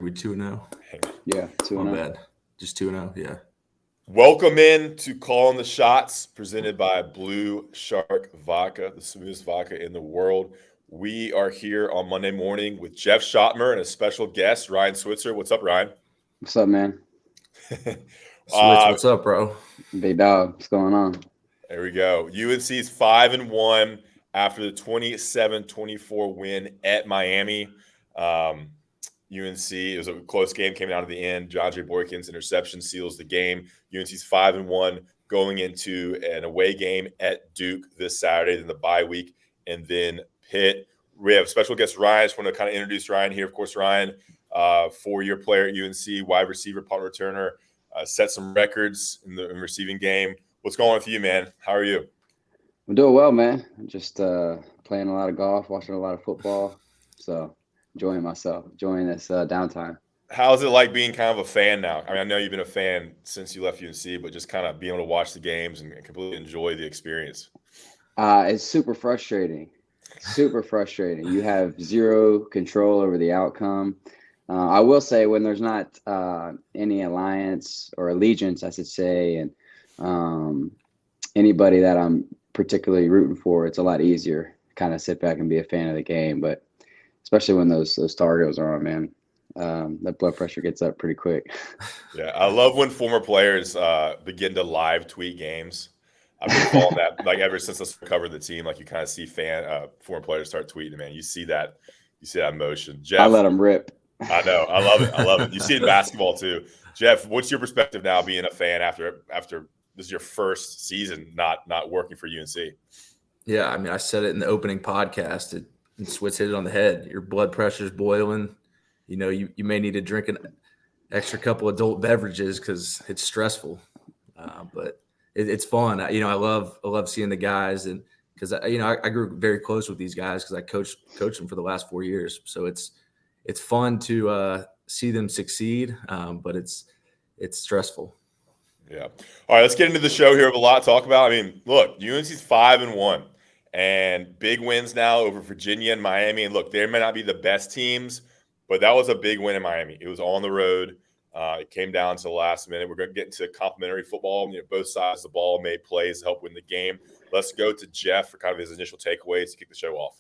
We 2-0? Yeah, My 2-0. bad. Just 2-0, yeah. Welcome in to Calling the Shots, presented by Blue Shark Vodka, the smoothest vodka in the world. We are here on Monday morning with Jeff Schottmer and a special guest, Ryan Switzer. What's up, Ryan? What's up, man? Switz, what's up, bro? Big dog, what's going on? There we go. UNC's 5-1 after the 27-24 win at Miami. UNC, it was a close game, came down to the end. Jandre Boykin's interception seals the game. UNC's 5-1 going into an away game at Duke this Saturday, then the bye week, and then Pitt. We have special guest Ryan. I just want to kind of introduce Ryan here. Of course, Ryan, 4-year player at UNC, wide receiver, punt returner, set some records in the receiving game. What's going on with you, man? How are you? I'm doing well, man. Just playing a lot of golf, watching a lot of football. So enjoying myself, enjoying this downtime. How's it like being kind of a fan now? I mean, I know you've been a fan since you left UNC, but just kind of being able to watch the games and completely enjoy the experience. It's super frustrating. Super frustrating. You have zero control over the outcome. I will say when there's not any alliance or allegiance, I should say, and anybody that I'm particularly rooting for, it's a lot easier to kind of sit back and be a fan of the game. But especially when those Tar Heels are on, man, that blood pressure gets up pretty quick. Yeah, I love when former players begin to live tweet games. I've been following that like ever since I covered the team. Like you kind of see former players start tweeting, man. You see that motion. Jeff, I let them rip. I know, I love it. You see it in basketball too. Jeff, what's your perspective now being a fan after this is your first season not working for UNC? Yeah, I mean, I said it in the opening podcast. And Switz hit it on the head. Your blood pressure's boiling. You know, you may need to drink an extra couple adult beverages because it's stressful. But it's fun. I love seeing the guys, and because I grew very close with these guys because I coached them for the last 4 years. So it's fun to see them succeed, but it's stressful. Yeah. All right, let's get into the show here. We have a lot to talk about. I mean, look, UNC's 5-1 and big wins now over Virginia and Miami. And look, they may not be the best teams, but that was a big win in Miami. It was on the road. It came down to the last minute. We're going to get into complementary football. Both sides of the ball made plays to help win the game. Let's go to Jeff for kind of his initial takeaways to kick the show off.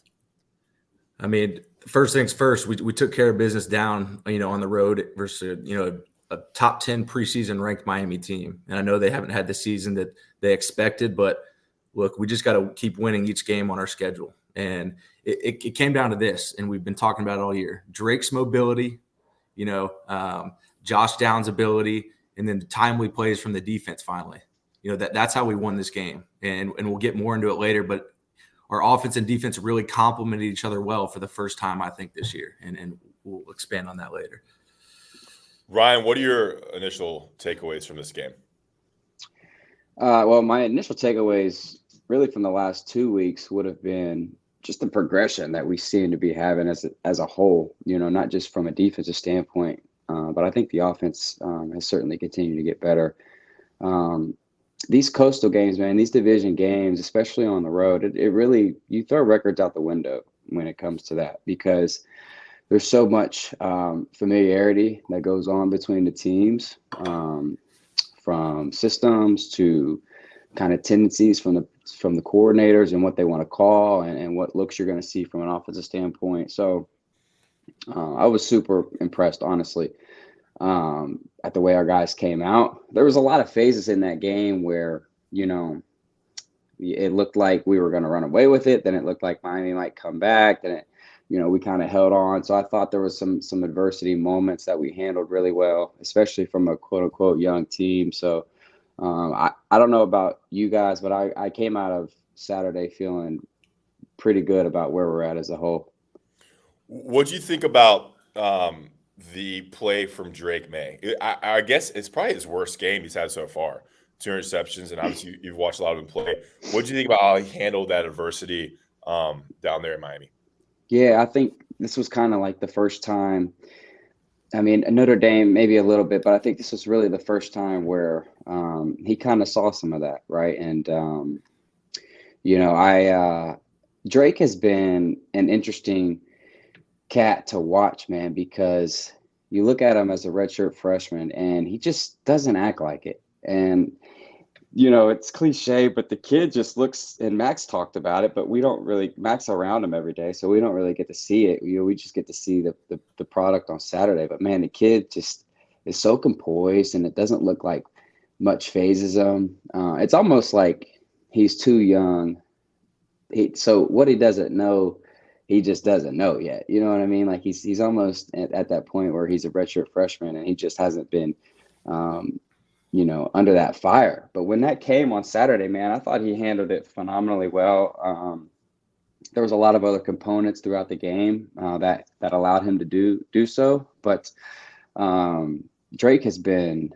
I mean, first things first, we took care of business down, on the road versus, a top 10 preseason ranked Miami team. And I know they haven't had the season that they expected, but look, we just got to keep winning each game on our schedule. And it came down to this, and we've been talking about it all year. Drake's mobility, Josh Downs' ability, and then the timely plays from the defense finally. That's how we won this game. And we'll get more into it later, but our offense and defense really complemented each other well for the first time, I think, this year. And we'll expand on that later. Ryan, what are your initial takeaways from this game? Well, my initial takeaways really from the last 2 weeks would have been just the progression that we seem to be having as a whole, not just from a defensive standpoint, but I think the offense has certainly continued to get better. These coastal games, man, these division games, especially on the road, it really, you throw records out the window when it comes to that because there's so much familiarity that goes on between the teams, from systems to kind of tendencies from the coordinators and what they want to call and what looks you're going to see from an offensive standpoint. So I was super impressed, honestly, at the way our guys came out. There was a lot of phases in that game where, it looked like we were going to run away with it. Then it looked like Miami might come back. Then we kind of held on. So I thought there was some adversity moments that we handled really well, especially from a quote unquote young team. So I don't know about you guys, but I came out of Saturday feeling pretty good about where we're at as a whole. What do you think about the play from Drake May? I guess it's probably his worst game he's had so far. 2 interceptions, and obviously you've watched a lot of him play. What do you think about how he handled that adversity down there in Miami? Yeah, I think this was kind of like the first time. I mean, Notre Dame maybe a little bit, but I think this was really the first time where he kind of saw some of that, right? And Drake has been an interesting cat to watch, man, because you look at him as a redshirt freshman, and he just doesn't act like it. And it's cliche, but the kid just looks, and Max talked about it, but we don't really, Max around him every day, so we don't really get to see it. We just get to see the product on Saturday. But man, the kid just is so composed, and it doesn't look like much phases him. It's almost like he's too young. So what he doesn't know, he just doesn't know yet. You know what I mean? Like he's almost at that point where he's a redshirt freshman, and he just hasn't been under that fire. But when that came on Saturday, man, I thought he handled it phenomenally well. There was a lot of other components throughout the game that allowed him to do so. But Drake has been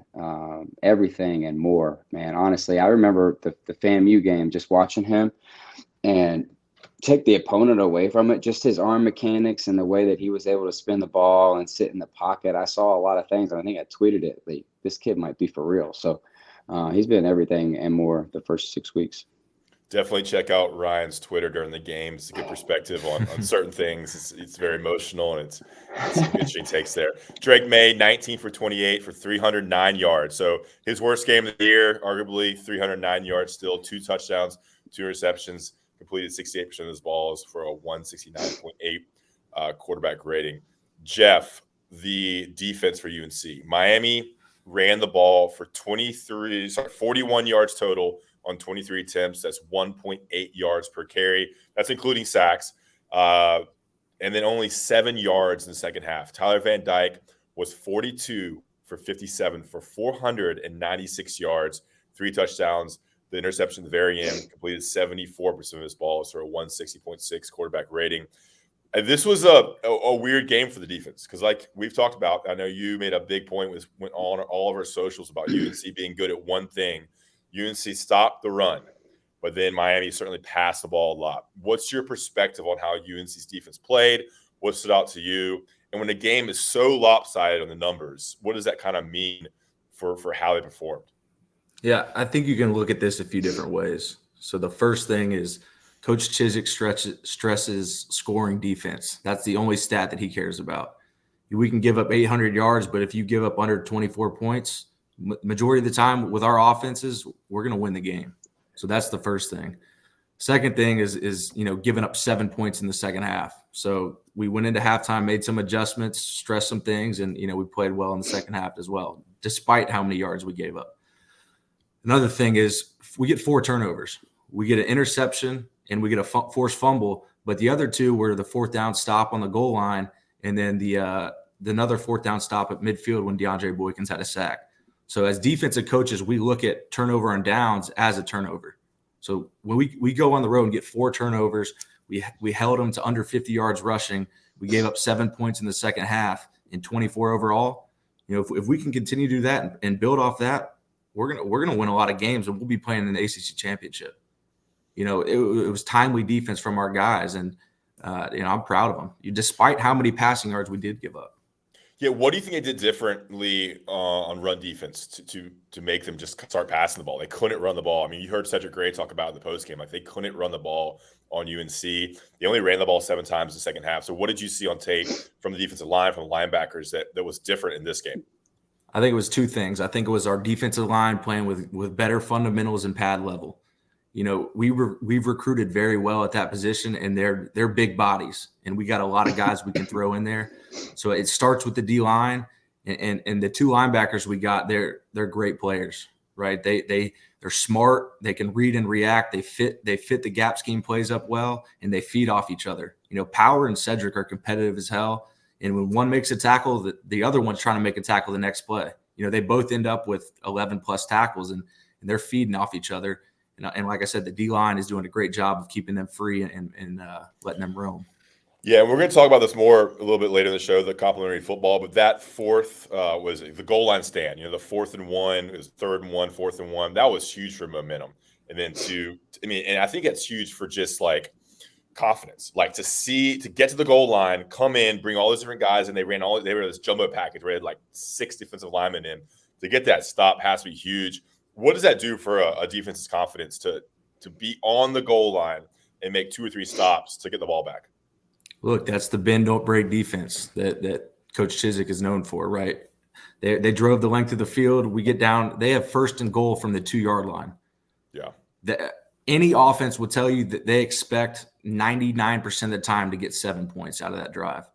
everything and more, man. Honestly, I remember the FAMU game, just watching him and take the opponent away from it, just his arm mechanics and the way that he was able to spin the ball and sit in the pocket. I saw a lot of things, and I think I tweeted it. Like, this kid might be for real. So he's been everything and more the first 6 weeks. Definitely check out Ryan's Twitter during the game. It's a good perspective on certain things. It's very emotional, and it's some good she takes there. Drake May, 19 for 28 for 309 yards. So his worst game of the year, arguably 309 yards still, 2 touchdowns, 2 receptions, completed 68% of his balls for a 169.8 quarterback rating. Jeff, the defense for UNC. Miami ran the ball for 41 yards total on 23 attempts. That's 1.8 yards per carry. That's including sacks. And then only 7 yards in the second half. Tyler Van Dyke was 42 for 57 for 496 yards, 3 touchdowns. The interception at the very end, completed 74% of his balls for a 160.6 quarterback rating. And this was a weird game for the defense because, like we've talked about, I know you made a big point went on all of our socials about UNC being good at one thing. UNC stopped the run, but then Miami certainly passed the ball a lot. What's your perspective on how UNC's defense played? What stood out to you? And when the game is so lopsided on the numbers, what does that kind of mean for how they performed? Yeah, I think you can look at this a few different ways. So the first thing is Coach Chizik stresses scoring defense. That's the only stat that he cares about. We can give up 800 yards, but if you give up under 24 points, majority of the time with our offenses, we're going to win the game. So that's the first thing. Second thing is giving up 7 points in the second half. So we went into halftime, made some adjustments, stressed some things, and we played well in the second half as well, despite how many yards we gave up. Another thing is we get 4 turnovers. We get an interception and we get a forced fumble, but the other 2 were the 4th down stop on the goal line and then the another 4th down stop at midfield when DeAndre Boykins had a sack. So as defensive coaches, we look at turnover on downs as a turnover. So when we go on the road and get 4 turnovers, we held them to under 50 yards rushing. We gave up 7 points in the second half and 24 overall. If we can continue to do that and build off that, we're gonna win a lot of games, and we'll be playing in the ACC championship. It was timely defense from our guys, and I'm proud of them. Despite how many passing yards we did give up. Yeah, what do you think they did differently on run defense to make them just start passing the ball? They couldn't run the ball. I mean, you heard Cedric Gray talk about in the postgame, like they couldn't run the ball on UNC. They only ran the ball 7 times in the second half. So what did you see on tape from the defensive line, from the linebackers that was different in this game? I think it was 2 things. I think it was our defensive line playing with better fundamentals and pad level. We've recruited very well at that position, and they're big bodies, and we got a lot of guys we can throw in there. So it starts with the D line, and the 2 linebackers we got. They're great players, right? They're smart. They can read and react. They fit the gap scheme plays up well, and they feed off each other. Power and Cedric are competitive as hell. And when one makes a tackle, the other one's trying to make a tackle the next play. They both end up with 11-plus tackles, and they're feeding off each other. And like I said, the D-line is doing a great job of keeping them free and letting them roam. Yeah, and we're going to talk about this more a little bit later in the show, the complementary football. But that 4th was the goal line stand. The 4th and 1, it was 3rd and 1, 4th and 1. That was huge for momentum. And then and I think it's huge for just like confidence, like to get to the goal line, come in, bring all those different guys, and they were this jumbo package where they had like 6 defensive linemen in. To get that stop has to be huge. What does that do for a defense's confidence to be on the goal line and make 2 or 3 stops to get the ball back? Look, that's the bend don't break defense that Coach Chiswick is known for, right? They drove the length of the field. We get down. They have 1st and goal from the 2-yard line. Yeah. Any offense will tell you that they expect 99% of the time to get 7 points out of that drive.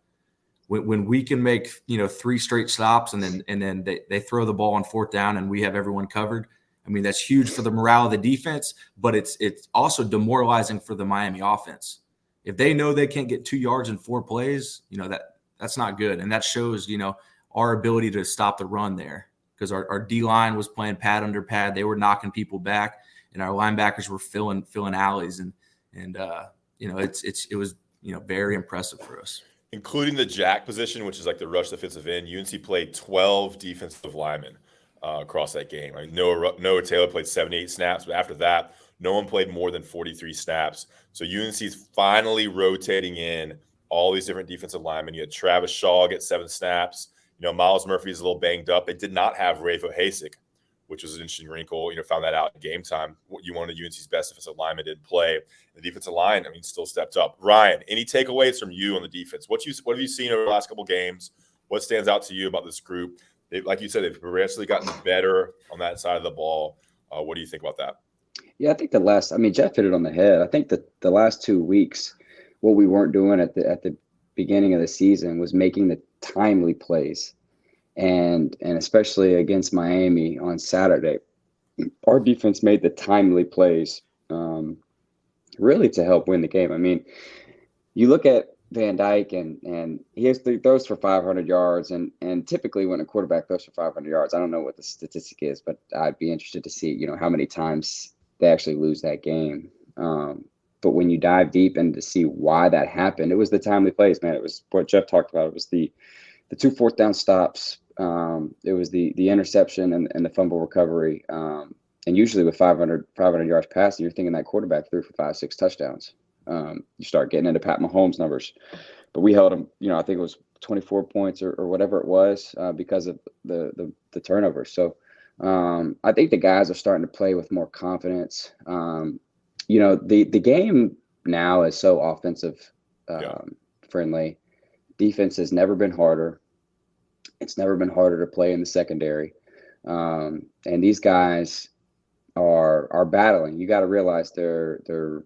When we can make 3 straight stops and then they throw the ball on 4th down and we have everyone covered. I mean, that's huge for the morale of the defense, but it's also demoralizing for the Miami offense. If they know they can't get 2 yards in 4 plays, that's not good, and that shows our ability to stop the run there, because our D line was playing pad under pad. They were knocking people back, and our linebackers were filling alleys, and it was very impressive for us. Including the jack position, which is like the rush defensive end, UNC played 12 defensive linemen across that game. I mean, Noah Taylor played 78 snaps, but after that, no one played more than 43 snaps. So UNC is finally rotating in all these different defensive linemen. You had Travis Shaw get 7 snaps. Miles Murphy is a little banged up. They did not have Rafa Hasek, which was an interesting wrinkle. Found that out in game time. You wanted UNC's best defensive lineman didn't play. The defensive line, still stepped up. Ryan, any takeaways from you on the defense? What have you seen over the last couple of games? What stands out to you about this group? Like you said, they've progressively gotten better on that side of the ball. What do you think about that? Yeah, I think Jeff hit it on the head. I think that the last 2 weeks, what we weren't doing at the beginning of the season was making the timely plays. And especially against Miami on Saturday, our defense made the timely plays really to help win the game. I mean, you look at Van Dyke and he throws for 500 yards, and typically when a quarterback throws for 500 yards, I don't know what the statistic is, but I'd be interested to see how many times they actually lose that game. But when you dive deep and to see why that happened, it was the timely plays, man. It was what Jeff talked about. It was the 2 4th down stops. It was the interception and the fumble recovery. And usually with 500 yards passing, you're thinking that quarterback threw for 5-6 touchdowns. You start getting into Pat Mahomes numbers. But we held him, I think it was 24 points or whatever it was because of the turnovers. So I think the guys are starting to play with more confidence. The game now is so offensive friendly. Defense has never been harder. It's never been harder to play in the secondary. And these guys are battling. You got to realize they're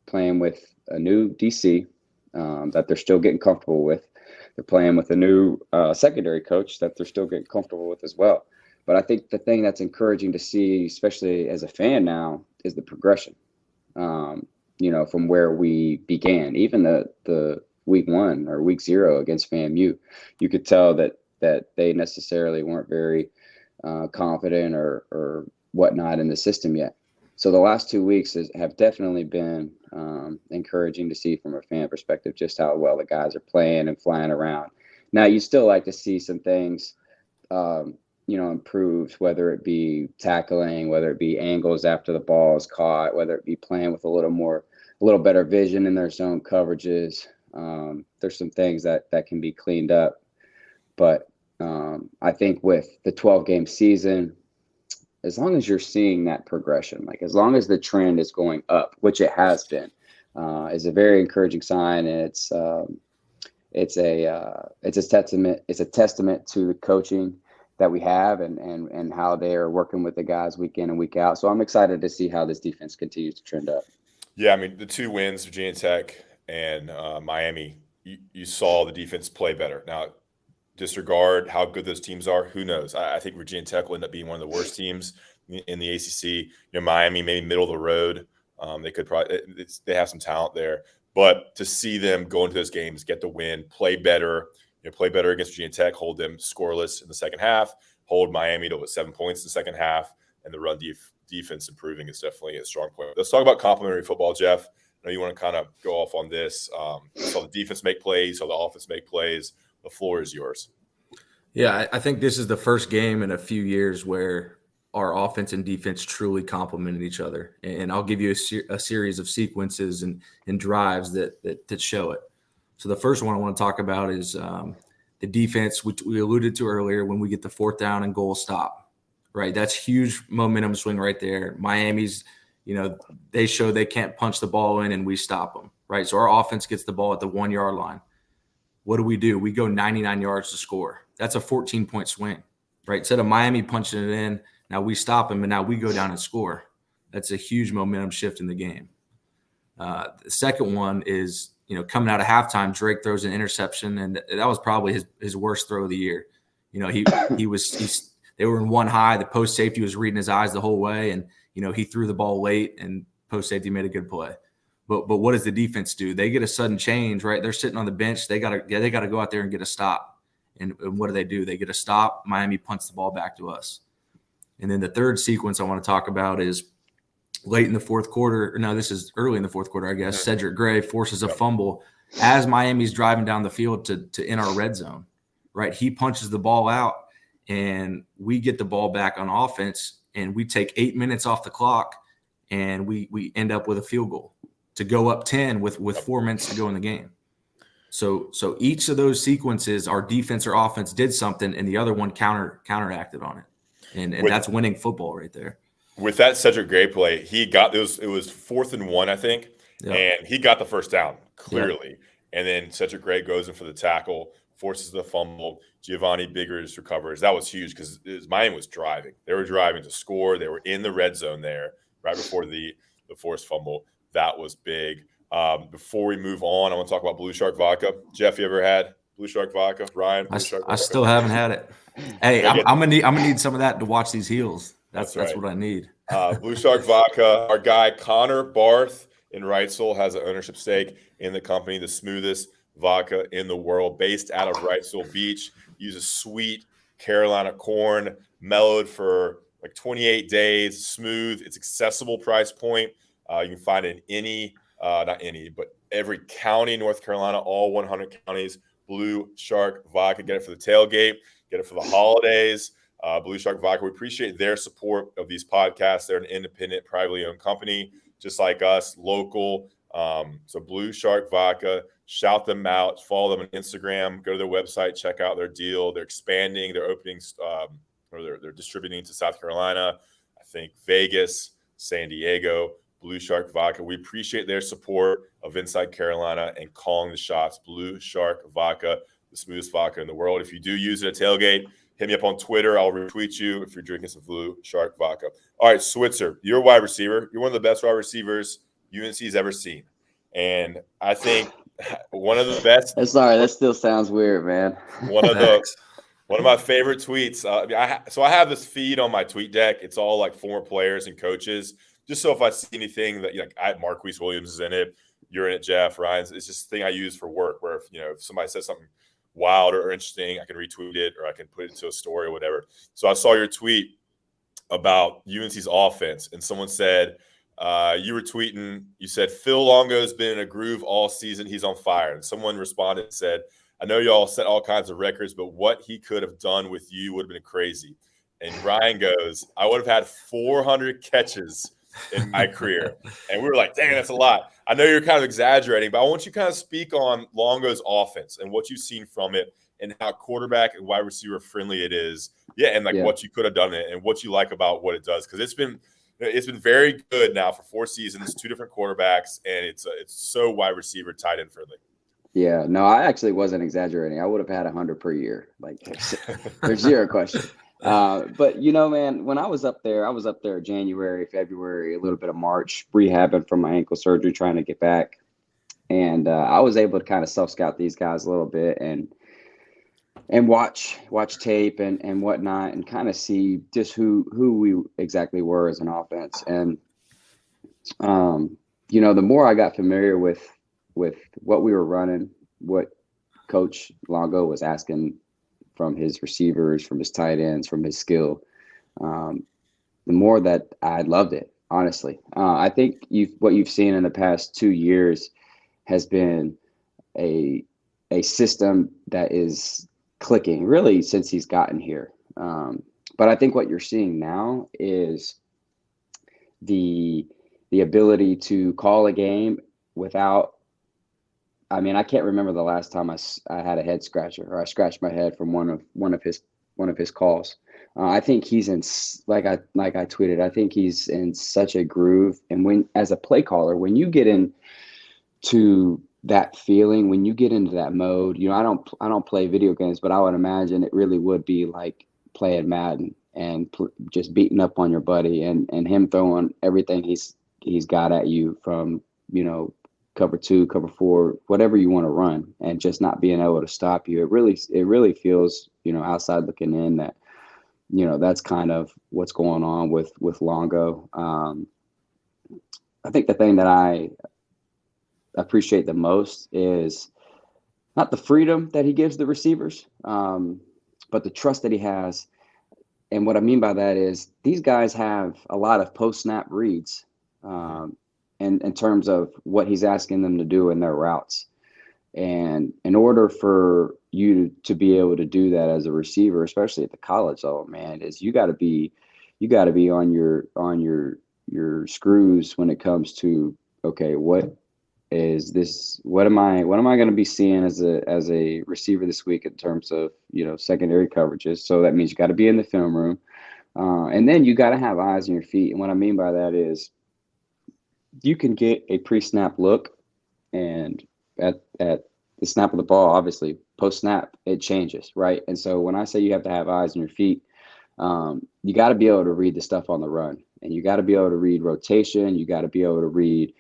playing with a new DC that they're still getting comfortable with. They're playing with a new secondary coach that they're still getting comfortable with as well. But I think the thing that's encouraging to see, especially as a fan now, is the progression. From where we began, even the week 1 or week 0 against FAMU, you could tell that they necessarily weren't very confident or whatnot in the system yet. So the last 2 weeks have definitely been encouraging to see from a fan perspective, just how well the guys are playing and flying around. Now, you still like to see some things, improved, whether it be tackling, whether it be angles after the ball is caught, whether it be playing with a little better vision in their zone coverages. There's some things that can be cleaned up. But I think with the 12-game season, as long as you're seeing that progression, like as long as the trend is going up, which it has been, is a very encouraging sign. And it's a testament to the coaching that we have and how they are working with the guys week in and week out. So I'm excited to see how this defense continues to trend up. Yeah, the 2 wins, Virginia Tech and Miami, you saw the defense play better. Now, disregard how good those teams are. Who knows? I think Virginia Tech will end up being one of the worst teams in the ACC. Miami, maybe middle of the road. They could probably they have some talent there. But to see them go into those games, get the win, play better against Virginia Tech, hold them scoreless in the second half, hold Miami to 7 points in the second half, and the run defense improving is definitely a strong point. Let's talk about complementary football, Jeff. I know you want to kind of go off on this. You saw the defense make plays, saw the offense make plays. The floor is yours. Yeah, I think this is the first game in a few years where our offense and defense truly complemented each other. And I'll give you a series of sequences and drives that show it. So the first one I want to talk about is the defense, which we alluded to earlier, when we get the 4th down and goal stop, right? That's huge momentum swing right there. Miami's, they show they can't punch the ball in and we stop them, right? So our offense gets the ball at the 1 yard line. what do? We go 99 yards to score. That's a 14-point swing, right? Instead of Miami punching it in, now we stop them, and now we go down and score. That's a huge momentum shift in the game. The second one is, coming out of halftime, Drake throws an interception, and that was probably his worst throw of the year. They were in one high. The post safety was reading his eyes the whole way, and he threw the ball late, and post safety made a good play. But what does the defense do? They get a sudden change, right? They're sitting on the bench. They gotta go out there and get a stop. And what do? They get a stop. Miami punts the ball back to us. And then the third sequence I want to talk about is late in the fourth quarter. No, this is early in the fourth quarter, I guess. Cedric Gray forces a fumble as Miami's driving down the field to in our red zone, right? He punches the ball out, and we get the ball back on offense, and we take 8 minutes off the clock, and we end up with a field goal to go up 10 with 4 minutes to go in the game. So each of those sequences, our defense or offense did something, and the other one counteracted on it. And that's winning football right there. With that Cedric Gray play, it was 4th and 1, I think, and he got the first down, clearly. Yep. And then Cedric Gray goes in for the tackle, forces the fumble. Giovanni Biggers recovers. That was huge because Miami was driving. They were driving to score. They were in the red zone there right before the forced fumble. That was big. Before we move on, I want to talk about Blue Shark Vodka. Jeff, you ever had Blue Shark Vodka? Ryan, Blue Shark Vodka? I still haven't had it. Hey, I'm gonna need some of that to watch these heels. That's what I need. Blue Shark Vodka. Our guy Connor Barth in Wrightsville has an ownership stake in the company, the smoothest vodka in the world, based out of Wrightsville Beach. Uses sweet Carolina corn, mellowed for like 28 days, smooth. It's accessible price point. You can find it in every county in North Carolina, all 100 counties. Blue Shark Vodka. Get it for the tailgate. Get it for the holidays. Blue Shark Vodka. We appreciate their support of these podcasts. They're an independent, privately owned company, just like us, local. So Blue Shark Vodka, shout them out, follow them on Instagram, go to their website, check out their deal. They're expanding, they're opening, or they're distributing to South Carolina, I think Vegas, San Diego. Blue Shark Vodka. We appreciate their support of Inside Carolina and calling the shots. Blue Shark Vodka, the smoothest vodka in the world. If you do use it at tailgate, hit me up on Twitter. I'll retweet you if you're drinking some Blue Shark Vodka. All right, Switzer, you're a wide receiver. You're one of the best wide receivers UNC's ever seen. And I think one of the best. Sorry, that still sounds weird, man. One of my favorite tweets. So I have this feed on my tweet deck. It's all like former players and coaches. Just so if I see anything that Marquise Williams is in it, you're in it, Jeff, Ryan. It's just a thing I use for work where if somebody says something wild or interesting, I can retweet it or I can put it into a story or whatever. So I saw your tweet about UNC's offense, and someone said you were tweeting. You said Phil Longo's been in a groove all season. He's on fire. And someone responded and said, "I know y'all set all kinds of records, but what he could have done with you would have been crazy." And Ryan goes, "I would have had 400 catches in my career." And we were like, dang, that's a lot. I know you're kind of exaggerating, but I want you to kind of speak on Longo's offense and what you've seen from it and how quarterback and wide receiver friendly it is. What you could have done it and what you like about what it does. Because it's been very good now for 4 seasons, 2 different quarterbacks, and it's so wide receiver tight end friendly. Yeah, no, I actually wasn't exaggerating. I would have had 100 per year. Like there's zero question. But man, when I was up there January, February, a little bit of March, rehabbing from my ankle surgery, trying to get back. And I was able to kind of self-scout these guys a little bit and watch tape and whatnot and kind of see just who we exactly were as an offense. And, the more I got familiar with what we were running, what Coach Longo was asking from his receivers, from his tight ends, from his skill, the more that I loved it, honestly. I think what you've seen in the past 2 years has been a system that is clicking really since he's gotten here. But I think what you're seeing now is the ability to call a game without, I can't remember the last time I had a head scratcher or I scratched my head from one of his calls. I think he's in, like I tweeted, I think he's in such a groove. And when, as a play caller, when you get in to that feeling when you get into that mode. I don't play video games, but I would imagine it really would be like playing Madden and just beating up on your buddy and him throwing everything he's got at you from, cover 2, cover 4, whatever you want to run, and just not being able to stop you. It really feels, outside looking in, that, that's kind of what's going on with Longo. I think the thing that I appreciate the most is not the freedom that he gives the receivers, but the trust that he has. And what I mean by that is these guys have a lot of post-snap reads in terms of what he's asking them to do in their routes. And in order for you to be able to do that as a receiver, especially at the college level, man, is you got to be on your screws when it comes to, okay, what is this? What am I going to be seeing as a receiver this week in terms of, secondary coverages? So that means you got to be in the film room, and then you got to have eyes on your feet. And what I mean by that is you can get a pre-snap look, and at the snap of the ball, obviously post-snap it changes, right? And so when I say you have to have eyes on your feet, you got to be able to read the stuff on the run, and you got to be able to read rotation. You got to be able to read,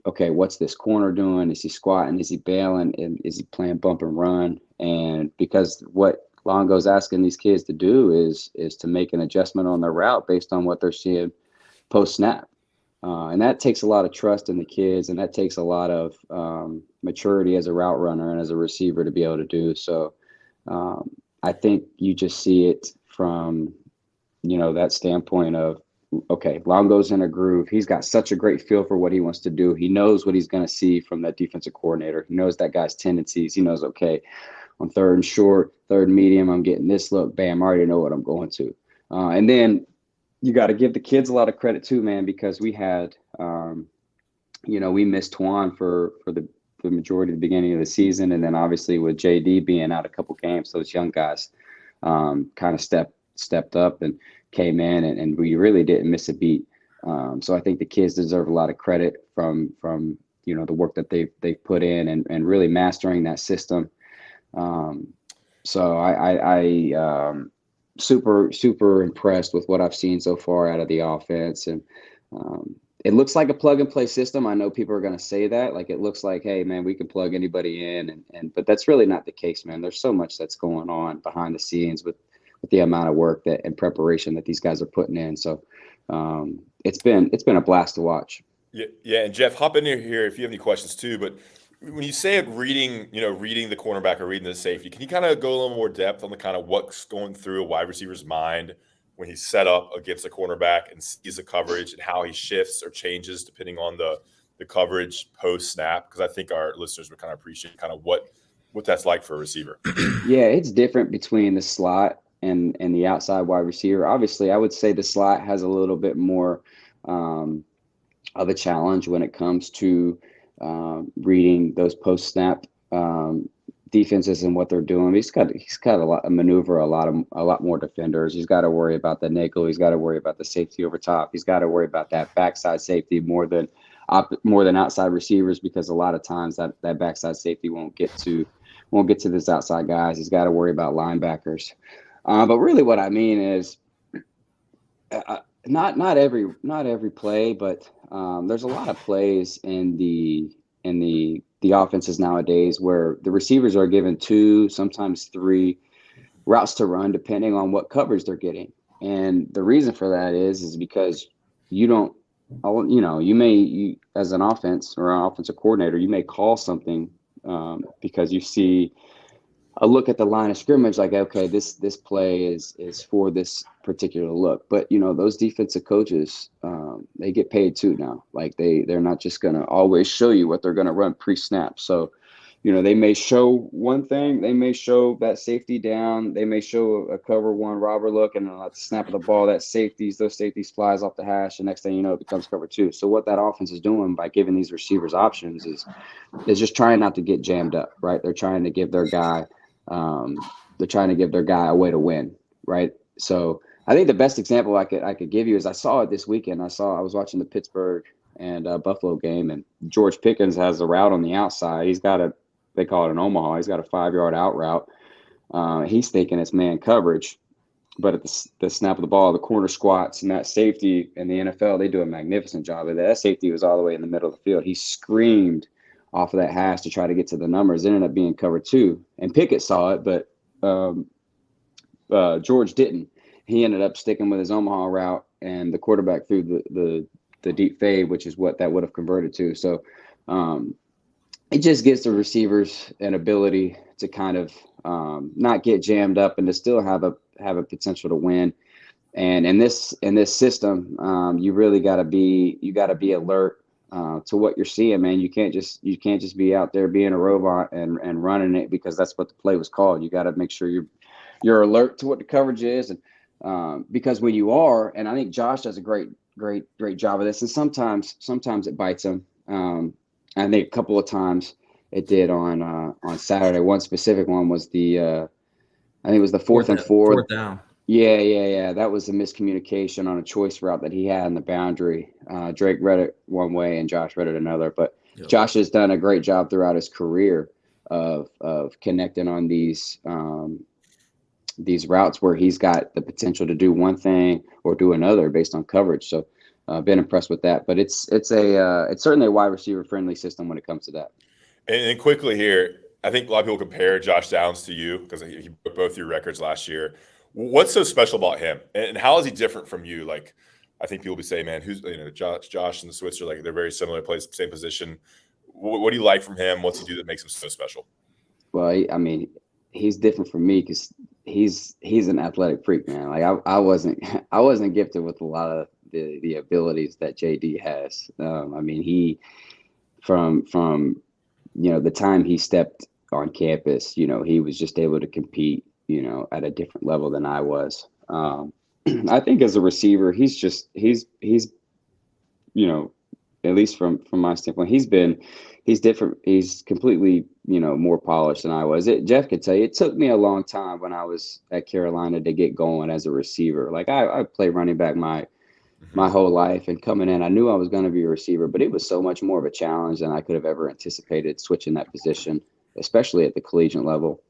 okay, what's this corner doing? Is he squatting? Is he bailing? And is he playing bump and run? And because what Longo's asking these kids to do is to make an adjustment on their route based on what they're seeing post snap. And that takes a lot of trust in the kids, and that takes a lot of maturity as a route runner and as a receiver to be able to do. So I think you just see it from, that standpoint of, okay, Longo's in a groove. He's got such a great feel for what he wants to do. He knows what he's going to see from that defensive coordinator. He knows that guy's tendencies. He knows, okay, on 3rd and short, 3rd and medium, I'm getting this look. Bam, I already know what I'm going to. And then you got to give the kids a lot of credit too, man, because we had, we missed Twan for the majority of the beginning of the season. And then obviously with JD being out a couple games, those young guys kind of stepped up and came in, and we really didn't miss a beat. So I think the kids deserve a lot of credit from the work that they've put in and really mastering that system. So I super impressed with what I've seen so far out of the offense. And it looks like a plug and play system. I know people are going to say that, like, it looks like, hey man, we can plug anybody in, but that's really not the case, man. There's so much that's going on behind the scenes with the amount of work and preparation that these guys are putting in. So it's been a blast to watch. Yeah. And Jeff, hop in here if you have any questions too. But when you say reading the cornerback or reading the safety, can you kind of go a little more depth on the kind of what's going through a wide receiver's mind when he's set up against a cornerback and sees the coverage and how he shifts or changes depending on the coverage post snap? Because I think our listeners would kind of appreciate kind of what that's like for a receiver. Yeah, it's different between the slot and the outside wide receiver. Obviously, I would say the slot has a little bit more of a challenge when it comes to reading those post snap defenses and what they're doing. He's got a lot of maneuver, a lot more defenders. He's got to worry about the nickel. He's got to worry about the safety over top. He's got to worry about that backside safety more than outside receivers, because a lot of times that backside safety won't get to this outside guys. He's got to worry about linebackers. But really what I mean is not every play, but there's a lot of plays in the offenses nowadays where the receivers are given 2, sometimes 3 routes to run, depending on what coverage they're getting. And the reason for that is because you may as an offense or an offensive coordinator, you may call something because you see a look at the line of scrimmage, like, okay, this play is for this particular look. But those defensive coaches, they get paid too now. Like they're not just gonna always show you what they're gonna run pre-snap. So they may show one thing, they may show that safety down, they may show a cover 1 robber look, and at the snap of the ball, those safeties flies off the hash, and next thing you know, it becomes cover 2. So what that offense is doing by giving these receivers options is just trying not to get jammed up, right? They're trying to give their guy a way to win, right? So I think the best example I could give you is I saw it this weekend. I was watching the Pittsburgh and Buffalo game, and George Pickens has a route on the outside. They call it an Omaha. He's got a 5-yard out route. He's thinking it's man coverage, but at the snap of the ball, the corner squats, and that safety in the NFL, they do a magnificent job of that. That safety was all the way in the middle of the field. He screamed off of that hash to try to get to the numbers. It ended up being cover 2, and Pickett saw it, but George didn't. He ended up sticking with his Omaha route, and the quarterback threw the deep fade, which is what that would have converted to. So it just gives the receivers an ability to kind of not get jammed up and to still have a potential to win. And in this system, you really got to be alert to what you're seeing, man. You can't just be out there being a robot and running it because that's what the play was called. You got to make sure you're alert to what the coverage is, and because when you are, and I think Josh does a great job of this, and sometimes it bites him. I think a couple of times it did on Saturday. One specific one was I think it was the fourth and 4. Fourth down. Yeah. That was a miscommunication on a choice route that he had in the boundary. Drake read it one way and Josh read it another. But yep. Josh has done a great job throughout his career of connecting on these routes where he's got the potential to do one thing or do another based on coverage. So been impressed with that. But it's certainly a wide receiver friendly system when it comes to that. And quickly here, I think a lot of people compare Josh Downs to you because he broke both your records last year. What's so special about him, and how is he different from you? Like, I think people would say, man, who's Josh and the Switzer, like they're very similar, plays the same position. What do you like from him? What's he do that makes him so special? Well, I mean, he's different from me because he's an athletic freak, man. Like I wasn't gifted with a lot of the abilities that JD has. I mean, he from the time he stepped on campus, he was just able to compete, at a different level than I was. I think as a receiver, he's at least from my standpoint, he's different. He's completely, more polished than I was. Jeff could tell you, it took me a long time when I was at Carolina to get going as a receiver. Like I played running back my whole life, and coming in, I knew I was going to be a receiver, but it was so much more of a challenge than I could have ever anticipated switching that position, especially at the collegiate level.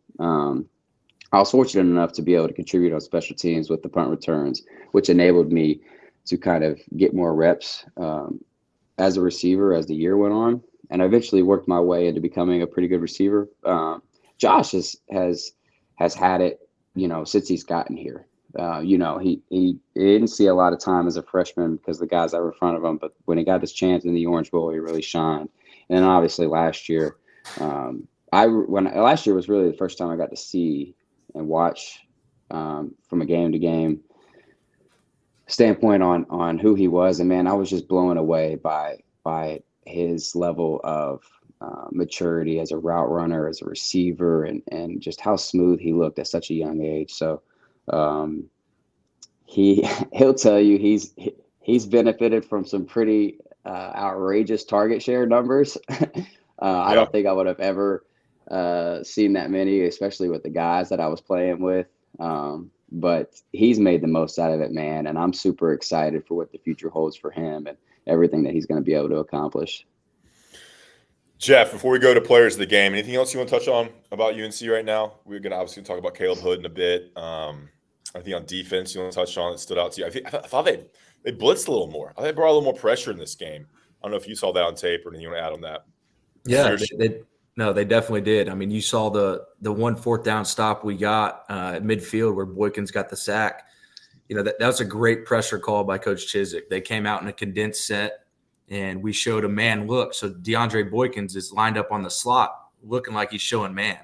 I was fortunate enough to be able to contribute on special teams with the punt returns, which enabled me to kind of get more reps as a receiver as the year went on. And I eventually worked my way into becoming a pretty good receiver. Josh has had it, since he's gotten here. He didn't see a lot of time as a freshman because the guys that were in front of him, but when he got his chance in the Orange Bowl, he really shined. And then obviously last year, last year was really the first time I got to see and watch from a game to game standpoint on who he was. And man, I was just blown away by his level of maturity as a route runner, as a receiver, and just how smooth he looked at such a young age. So he'll tell you he's benefited from some pretty outrageous target share numbers. I don't think I would have ever seen that many, especially with the guys that I was playing with. But he's made the most out of it, man. And I'm super excited for what the future holds for him and everything that he's going to be able to accomplish. Jeff, before we go to players of the game, anything else you want to touch on about UNC right now? We're going to obviously talk about Caleb Hood in a bit. I think on defense you want to touch on that stood out to you. I thought they blitzed a little more. I thought they brought a little more pressure in this game. I don't know if you saw that on tape or anything you want to add on that. Yeah, they definitely did. I mean, you saw the 1 4th down stop we got at midfield where Boykins got the sack. That was a great pressure call by Coach Chizik. They came out in a condensed set, and we showed a man look. So DeAndre Boykins is lined up on the slot looking like he's showing man.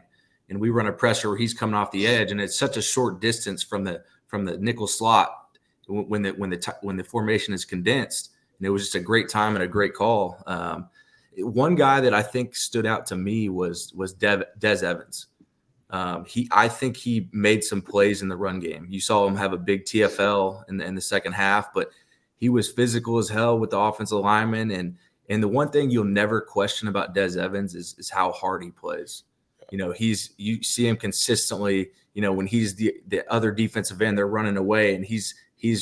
And we run a pressure where he's coming off the edge, and it's such a short distance from the nickel slot when the formation is condensed. And it was just a great time and a great call. One guy that I think stood out to me was Des Evans. I think he made some plays in the run game. You saw him have a big TFL in the second half, but he was physical as hell with the offensive lineman. And the one thing you'll never question about Des Evans is how hard he plays. You see him consistently, when he's the other defensive end, they're running away and he's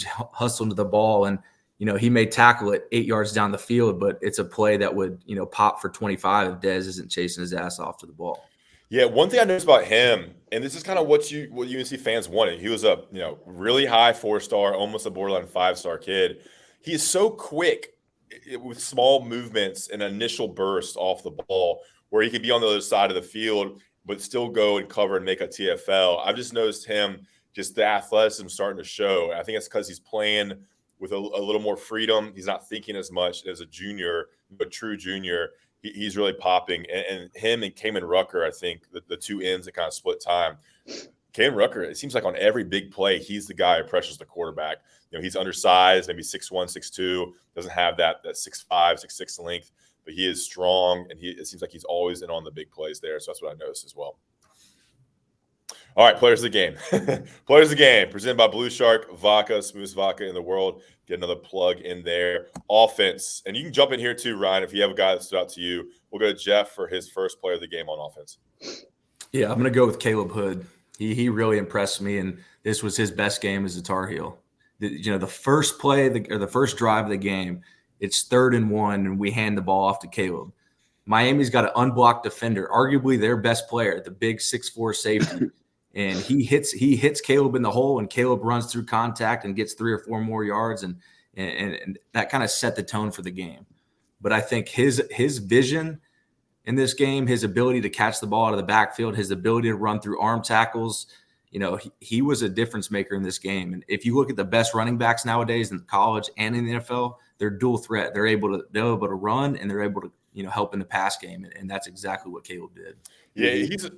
hustling to the ball. And he may tackle it 8 yards down the field, but it's a play that would, pop for 25 if Dez isn't chasing his ass off to the ball. Yeah, one thing I noticed about him, and this is kind of what UNC fans wanted. He was a really high 4-star, almost a borderline 5-star kid. He is so quick with small movements and initial bursts off the ball, where he could be on the other side of the field but still go and cover and make a TFL. I've just noticed him, just the athleticism starting to show. I think it's because he's playing with a little more freedom. He's not thinking as much as a junior, a true junior. He's really popping. And him and Kamen Rucker, I think, the two ends that kind of split time. Kamen Rucker, it seems like on every big play, he's the guy who pressures the quarterback. He's undersized, maybe 6'1", 6'2", doesn't have that 6'5", 6'6" length, but he is strong, and it seems like he's always in on the big plays there. So that's what I noticed as well. All right, players of the game. Players of the game, presented by Blue Shark Vodka, smoothest vodka in the world. Get another plug in there. Offense, and you can jump in here too, Ryan, if you have a guy that stood out to you. We'll go to Jeff for his first player of the game on offense. Yeah, I'm going to go with Caleb Hood. He really impressed me, and this was his best game as a Tar Heel. The first play or the first drive of the game, it's 3rd and 1, and we hand the ball off to Caleb. Miami's got an unblocked defender, arguably their best player, the big 6'4" safety. And he hits Caleb in the hole, and Caleb runs through contact and gets 3 or 4 more yards, and that kind of set the tone for the game. But I think his vision in this game, his ability to catch the ball out of the backfield, his ability to run through arm tackles, he was a difference maker in this game. And if you look at the best running backs nowadays in college and in the NFL, they're dual threat. They're able to run, and they're able to help in the pass game, and that's exactly what Caleb did. Yeah,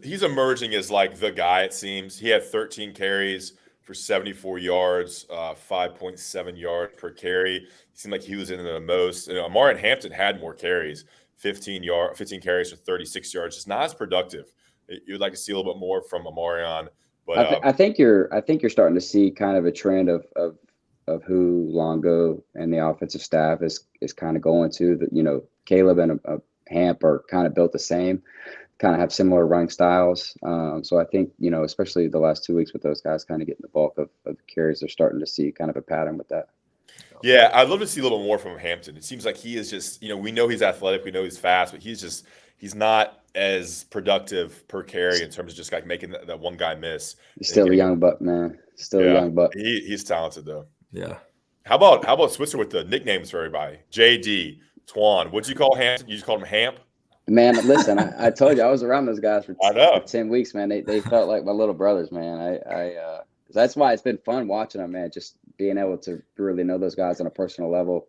he's emerging as like the guy, it seems. He had 13 carries for 74 yards, 5.7 yards per carry. It seemed like he was in the most. Amari and Hampton had more carries, 15 carries for 36 yards. Just not as productive. You would like to see a little bit more from Amarion. But I think you're starting to see kind of a trend of who Longo and the offensive staff is kind of going to. That Caleb and Hamp are kind of built the same, kind of have similar running styles. So I think especially the last 2 weeks with those guys kind of getting the bulk of the carries, they're starting to see kind of a pattern with that. Yeah, I'd love to see a little more from Hampton. It seems like he is just we know he's athletic, we know he's fast, but he's not as productive per carry in terms of just like making that one guy miss. He's still a young buck, man. Still a young buck. He's talented though. Yeah. How about Switzer with the nicknames for everybody? JD, Twan. What'd you call Hampton? You just called him Hamp? Man, listen, I told you I was around those guys for 10 weeks, man. They felt like my little brothers, man. That's why it's been fun watching them, man. Just being able to really know those guys on a personal level.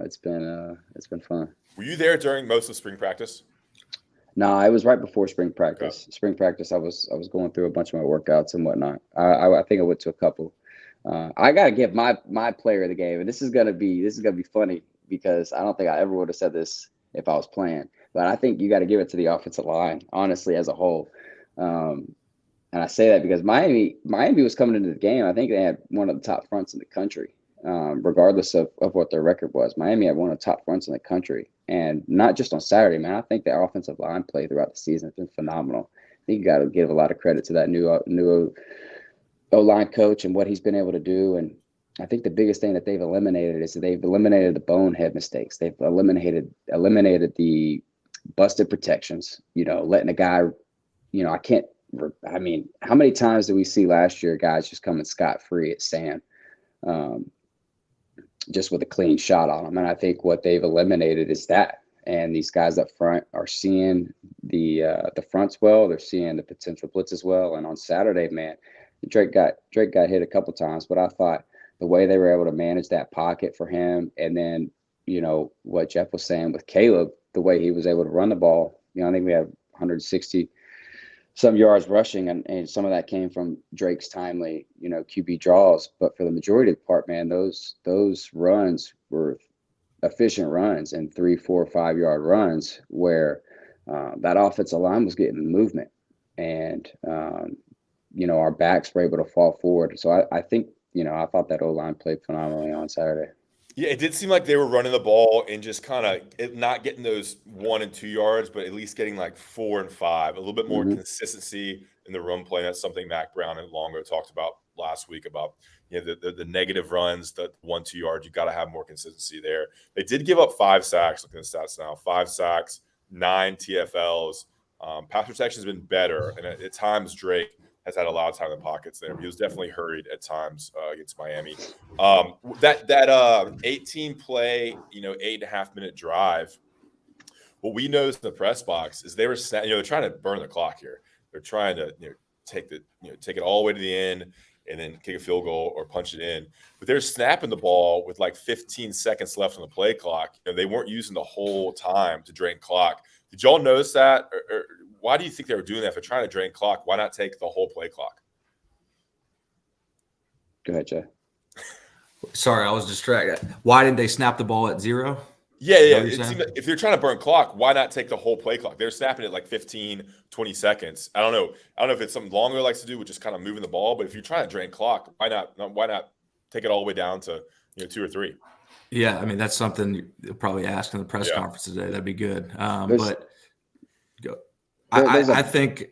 It's been fun. Were you there during most of spring practice? No, it was right before spring practice. Okay. Spring practice, I was going through a bunch of my workouts and whatnot. I think I went to a couple. I gotta give my player of the game, and this is gonna be funny because I don't think I ever would have said this if I was playing. But I think you got to give it to the offensive line, honestly, as a whole. And I say that because Miami was coming into the game. I think they had one of the top fronts in the country, regardless of what their record was. Miami had one of the top fronts in the country. And not just on Saturday, man. I think their offensive line play throughout the season has been phenomenal. I think you got to give a lot of credit to that new O-line coach and what he's been able to do. And I think the biggest thing that they've eliminated is they've eliminated the bonehead mistakes. They've eliminated the busted protections, letting a guy, how many times did we see last year guys just coming scot-free at sand, just with a clean shot on them? And I think what they've eliminated is that. And these guys up front are seeing the fronts well. They're seeing the potential blitz as well. And on Saturday, man, Drake got hit a couple times, but I thought the way they were able to manage that pocket for him, and then what Jeff was saying with Caleb, the way he was able to run the ball. I think we have 160 some yards rushing, and some of that came from Drake's timely, QB draws. But for the majority of the part, man, those runs were efficient runs and 3, 4, 5 yard runs where that offensive line was getting the movement, and our backs were able to fall forward. So I think I thought that O-line played phenomenally on Saturday. Yeah, it did seem like they were running the ball and just kind of not getting those 1 and 2 yards, but at least getting like 4 and 5, a little bit more consistency in the run play. That's something Mac Brown and Longo talked about last week about the negative runs, the 1-2 yards. You got to have more consistency there. They did give up 5 sacks. Looking at the stats now, 5 sacks, 9 TFLs. Pass protection has been better, and at times Drake has had a lot of time in the pockets there. He was definitely hurried at times against Miami. That 18 play, 8.5-minute drive. What we noticed in the press box is they were, they're trying to burn the clock here. They're trying to take it all the way to the end and then kick a field goal or punch it in. But they're snapping the ball with like 15 seconds left on the play clock. They weren't using the whole time to drain clock. Did y'all notice that? Or why do you think they were doing that? If they're trying to drain clock, why not take the whole play clock? Go ahead, Jay. Sorry, I was distracted. Why didn't they snap the ball at 0? Yeah. It seemed like if they're trying to burn clock, why not take the whole play clock? They're snapping it like 15, 20 seconds. I don't know if it's something Longo likes to do, which is kind of moving the ball. But if you're trying to drain clock, why not take it all the way down to 2 or 3? Yeah, I mean, that's something you'll probably ask in the press conference today. That'd be good. But go. I think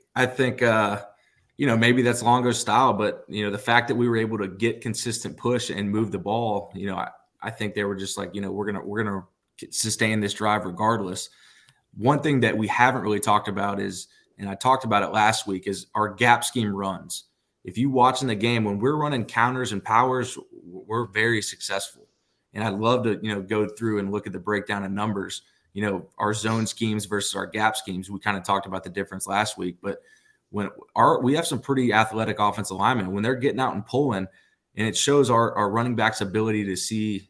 maybe that's Longo's style, but the fact that we were able to get consistent push and move the ball, I think they were just like, we're gonna sustain this drive regardless. One thing that we haven't really talked about is, and I talked about it last week, is our gap scheme runs. If you watch in the game, when we're running counters and powers, we're very successful. And I'd love to, go through and look at the breakdown of numbers, our zone schemes versus our gap schemes. We kind of talked about the difference last week, but we have some pretty athletic offensive linemen, when they're getting out and pulling, and it shows our running backs' ability to see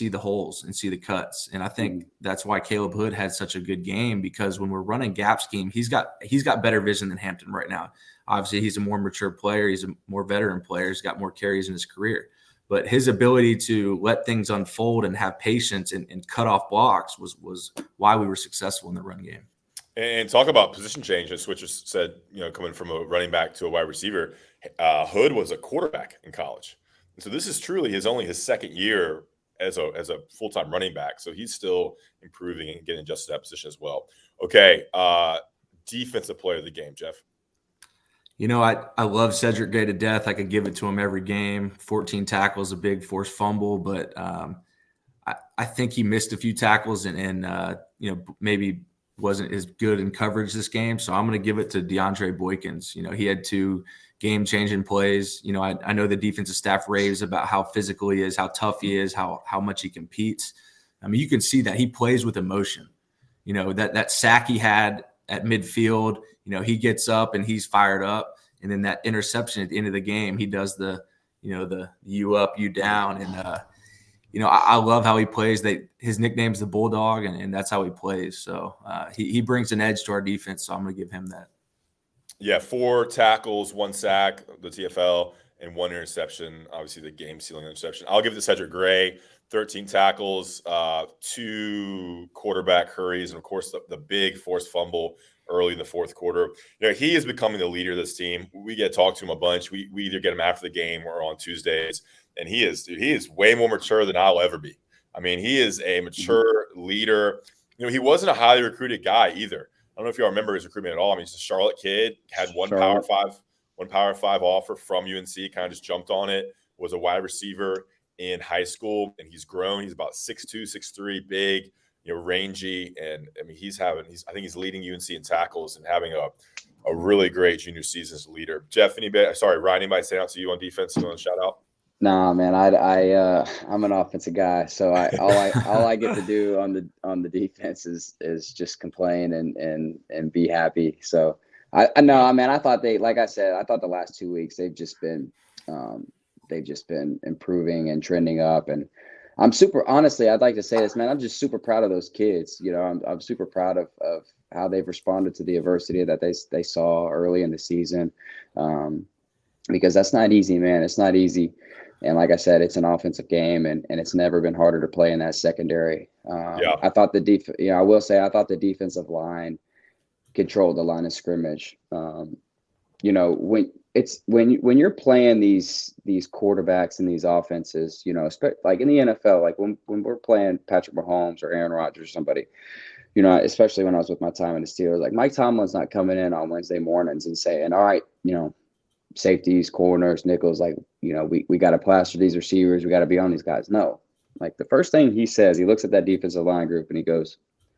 the holes and see the cuts. And I think that's why Caleb Hood had such a good game, because when we're running gap scheme, he's got better vision than Hampton right now. Obviously, he's a more mature player. He's a more veteran player. He's got more carries in his career. But his ability to let things unfold and have patience and cut off blocks was why we were successful in the run game. And talk about position change, as Switzer said, coming from a running back to a wide receiver, Hood was a quarterback in college. And so this is truly only his second year as a full-time running back. So he's still improving and getting adjusted to that position as well. Okay, defensive player of the game, Jeff. I love Cedric Gray to death. I could give it to him every game. 14 tackles, a big forced fumble, but I think he missed a few tackles and maybe wasn't as good in coverage this game. So I'm going to give it to DeAndre Boykins. He had 2 game-changing plays. I know the defensive staff raves about how physical he is, how tough he is, how much he competes. I mean, you can see that he plays with emotion. That sack he had at midfield, he gets up and he's fired up. And then that interception at the end of the game, he does the you up, you down. And, I love how he plays. His nickname's the Bulldog, and that's how he plays. So he brings an edge to our defense, so I'm going to give him that. Yeah, 4 tackles, 1 sack, the TFL, and 1 interception, obviously the game-sealing interception. I'll give it to Cedric Gray, 13 tackles, 2 quarterback hurries, and, of course, the big forced fumble early in the fourth quarter. He is becoming the leader of this team. We get to talk to him a bunch. We either get him after the game or on Tuesdays, and he is way more mature than I'll ever be. I mean, he is a mature leader. He wasn't a highly recruited guy either. I don't know if y'all remember his recruitment at all. I mean, he's a Charlotte kid, had one Power Five offer from UNC, kind of just jumped on it, was a wide receiver in high school, and he's grown. He's about 6'2", 6'3", big, rangy, and I mean, I think he's leading UNC in tackles and having a really great junior season as a leader. Jeff, Ryan, anybody stand out to you on defense? You want to shout out? Nah, man, I'm an offensive guy, so all I get to do on the defense is just complain and be happy. So I know, man, I thought like I said, I thought the last 2 weeks they've just been improving and trending up, and I'm honestly, I'd like to say this, man, I'm just super proud of those kids. I'm super proud of how they've responded to the adversity that they saw early in the season, because that's not easy, man. It's not easy. And like I said, it's an offensive game, and it's never bbeen harder to play in that secondary. I thought I will say, I thought the defensive line controlled the line of scrimmage. When you're playing these quarterbacks and these offenses, like in the NFL, like when we're playing Patrick Mahomes or Aaron Rodgers or somebody, especially when I was with my time in the Steelers, like Mike Tomlin's not coming in on Wednesday mornings and saying, all right, safeties, corners, nickels, like, we got to plaster these receivers. We got to be on these guys. No, like the first thing he says, he looks at that defensive line group and he goes,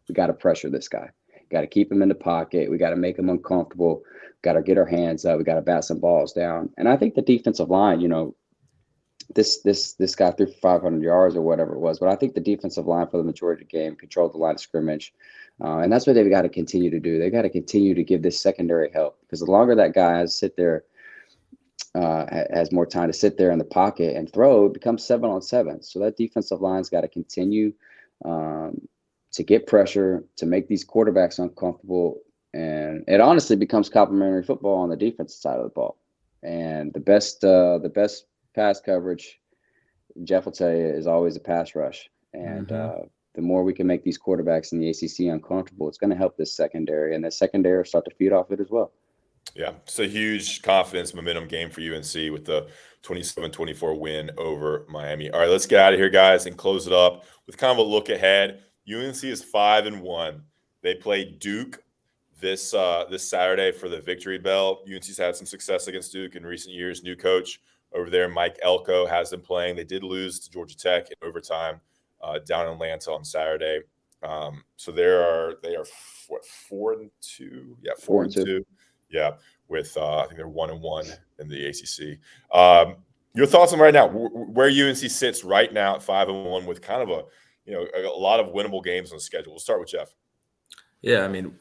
we got to pressure this guy. Got to keep him in the pocket. We got to make him uncomfortable. Got to get our hands up. We got to bat some balls down. And I think the defensive line, this guy threw for 500 yards or whatever it was, but I think the defensive line for the majority of the game controlled the line of scrimmage. And that's what they've got to continue to do. They got to continue to give this secondary help, because the longer that guy has more time to sit there in the pocket and throw, it becomes 7-on-7. So that defensive line's got to continue to get pressure, to make these quarterbacks uncomfortable. And it honestly becomes complementary football on the defensive side of the ball. And the best pass coverage, Jeff will tell you, is always a pass rush. And the more we can make these quarterbacks in the ACC uncomfortable, it's going to help this secondary, and the secondary will start to feed off it as well. Yeah, it's a huge confidence momentum game for UNC with the 27-24 win over Miami. All right, let's get out of here, guys, and close it up with kind of a look ahead. UNC is 5-1. They play Duke this Saturday for the Victory Bell. UNC's had some success against Duke in recent years. New coach over there, Mike Elko, has them playing. They did lose to Georgia Tech in overtime down in Atlanta on Saturday. So they are 4-2? Yeah, 4-2. Yeah, with I think they're 1-1 in the ACC. Your thoughts on right now, where UNC sits right now at 5-1 with kind of a lot of winnable games on the schedule. We'll start with Jeff. Yeah, I mean,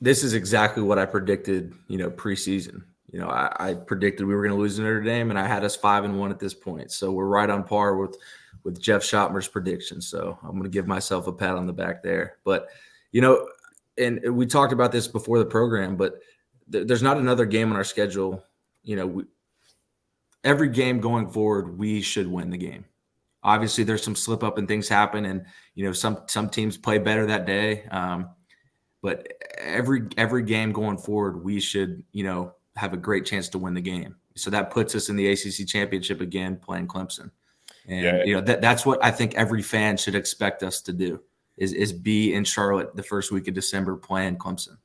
this is exactly what I predicted, preseason. I predicted we were going to lose to Notre Dame, and I had us 5-1 at this point. So we're right on par with Jeff Schottmer's prediction. So I'm going to give myself a pat on the back there. But, and we talked about this before the program, but there's not another game on our schedule. Every game going forward, we should win the game. Obviously, there's some slip up and things happen, and some teams play better that day. But every game going forward, we should have a great chance to win the game. So that puts us in the ACC championship again, playing Clemson. And that's what I think every fan should expect us to do is be in Charlotte the first week of December playing Clemson.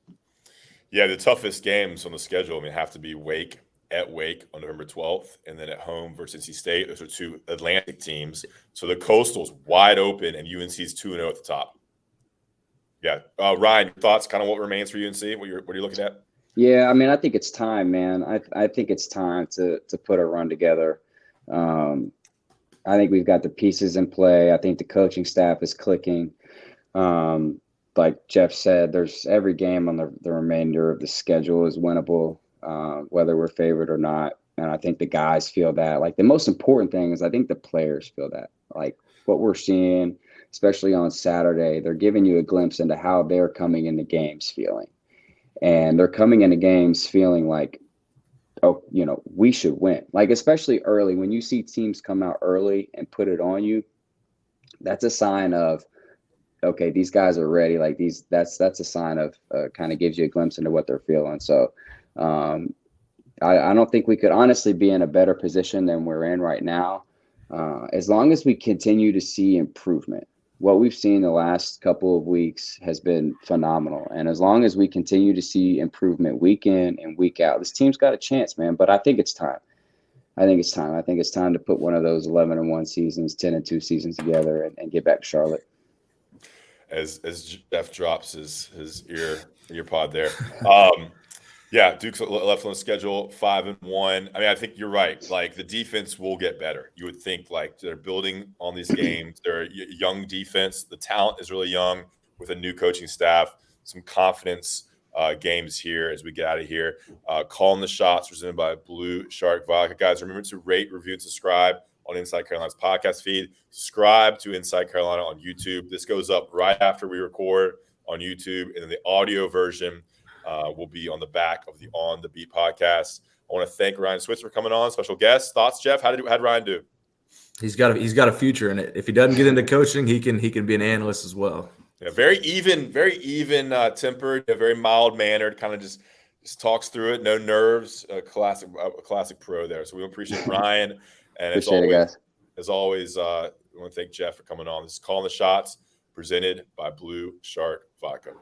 Yeah, the toughest games on the schedule, have to be Wake at Wake on November 12th, and then at home versus NC State. Those are two Atlantic teams. So the Coastal's wide open, and UNC's 2-0 at the top. Yeah. Ryan, your thoughts, kind of what remains for UNC? What are you looking at? Yeah, I think it's time, man. I think it's time to put a run together. I think we've got the pieces in play. I think the coaching staff is clicking. Like Jeff said, there's every game on the remainder of the schedule is winnable, whether we're favored or not. And I think the guys feel that. Like, the most important thing is I think the players feel that. Like, what we're seeing, especially on Saturday, they're giving you a glimpse into how they're coming into games feeling. And they're coming into games feeling like, we should win. Like, especially early, when you see teams come out early and put it on you, that's a sign of, okay, these guys are ready. Like, that's a sign of kind of gives you a glimpse into what they're feeling. So I don't think we could honestly be in a better position than we're in right now. As long as we continue to see improvement. What we've seen the last couple of weeks has been phenomenal. And as long as we continue to see improvement week in and week out, this team's got a chance, man. But I think it's time. I think it's time to put one of those 11-1 seasons, 10-2 seasons together and get back to Charlotte. As Jeff drops his ear pod there. Yeah, Duke's left on the schedule, 5-1. I think you're right. Like, the defense will get better. You would think, like, they're building on these games. They're a young defense. The talent is really young with a new coaching staff. Some confidence games here as we get out of here. Calling the Shots, presented by Blue Shark Vodka. Guys, remember to rate, review, and subscribe on Inside Carolina's podcast feed. Subscribe to Inside Carolina on YouTube. This goes up right after we record on YouTube, and then the audio version will be on the back of the On the Beat podcast. I want to thank Ryan Switzer for coming on, special guest. Thoughts, Jeff? How'd Ryan do? He's got a future in it. If he doesn't get into coaching, he can be an analyst as well. Yeah, very even tempered, very mild mannered, kind of just talks through it, no nerves. A classic pro there. So we appreciate Ryan, and as always, I want to thank Jeff for coming on. This is Calling the Shots, presented by Blue Shark Vodka.